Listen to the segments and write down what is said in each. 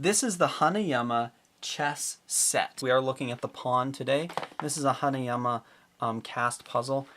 This is the Hanayama Chess set. We are looking at the pawn today. This is a Hanayama cast puzzle.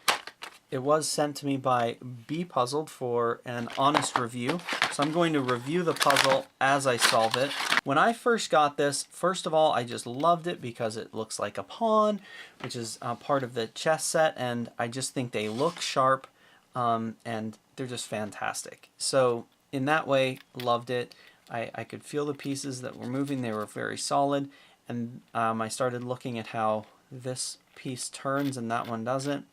It was sent to me by BePuzzled for an honest review. So I'm going to review the puzzle as I solve it. When I first got this, first of all, I just loved it because it looks like a pawn, which is part of the chess set, and I just think they look sharp, and they're just fantastic. So in that way, loved it. I could feel the pieces that were moving. They were very solid, and I started looking at how this piece turns and that one doesn't.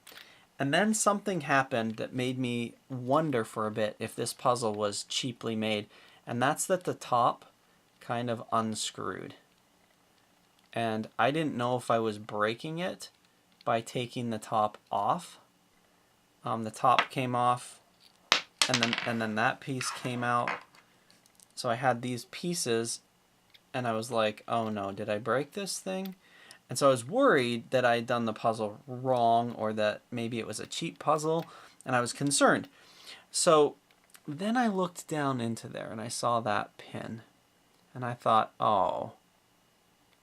And then something happened that made me wonder for a bit if this puzzle was cheaply made, and that's that the top kind of unscrewed. And I didn't know if I was breaking it by taking the top off. The top came off, and then that piece came out. So I had these pieces, and I was like, oh no, did I break this thing? And so I was worried that I had done the puzzle wrong, or that maybe it was a cheap puzzle, and I was concerned. So then I looked down into there, and I saw that pin, and I thought, oh,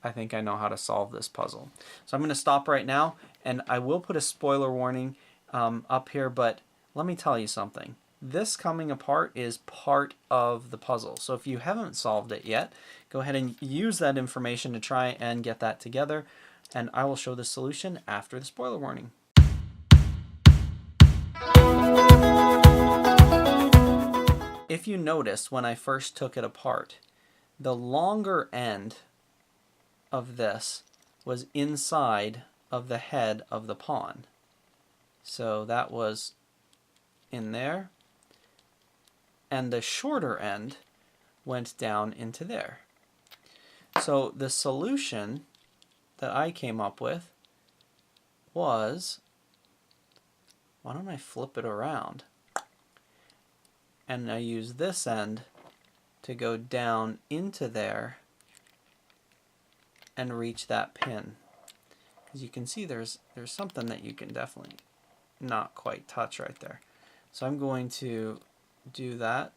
I think I know how to solve this puzzle. So I'm going to stop right now, and I will put a spoiler warning up here, but let me tell you something. This coming apart is part of the puzzle. So if you haven't solved it yet, go ahead and use that information to try and get that together. And I will show the solution after the spoiler warning. If you notice, when I first took it apart, the longer end of this was inside of the head of the pawn. So that was in there. And the shorter end went down into there. So the solution that I came up with was, why don't I flip it around? And I use this end to go down into there and reach that pin. As you can see, there's something that you can definitely not quite touch right there. So I'm going to do that.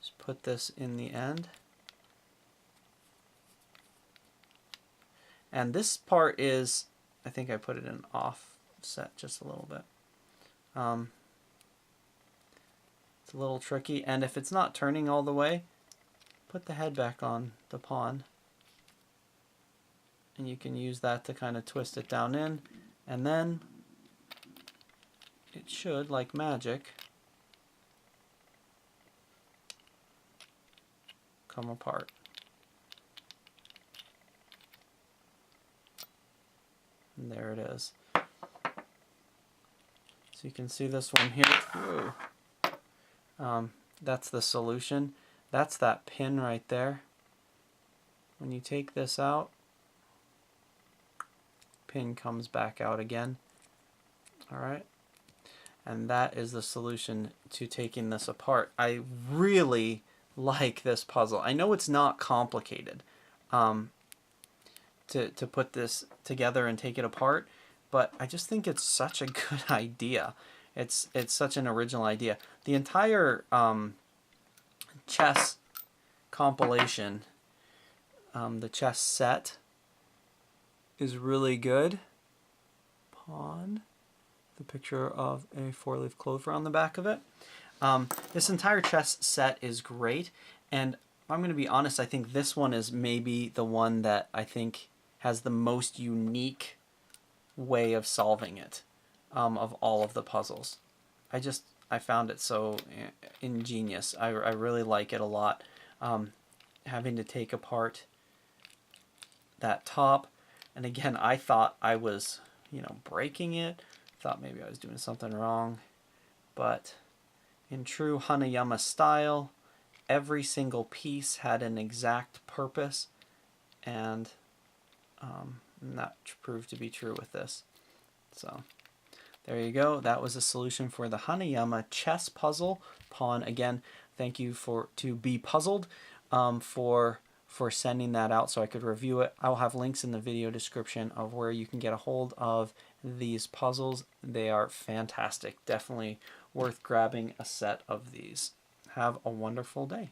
Just put this in the end. And this part is, I think I put it in offset just a little bit. It's a little tricky, and if it's not turning all the way, put the head back on the pawn. And you can use that to kind of twist it down in, and then it should, like magic, come apart. And there it is. So you can see this one here. That's the solution. That's that pin right there. When you take this out, pin comes back out again. Alright? And that is the solution to taking this apart. I really like this puzzle. I know it's not complicated to put this together and take it apart, but I just think it's such a good idea. It's such an original idea. The entire chess compilation, the chess set, is really good. Pawn, the picture of a four-leaf clover on the back of it. This entire chess set is great, and I'm going to be honest, I think this one is maybe the one that I think has the most unique way of solving it of all of the puzzles. I found it so ingenious. I really like it a lot. Having to take apart that top, and again, I thought I was, breaking it. Thought maybe I was doing something wrong, but in true Hanayama style, every single piece had an exact purpose, and that proved to be true with this. So there you go. That was a solution for the Hanayama chess puzzle pawn. Again, thank you to BePuzzled for sending that out so I could review it. I'll have links in the video description of where you can get a hold of these puzzles. They are fantastic. Definitely worth grabbing a set of these. Have a wonderful day.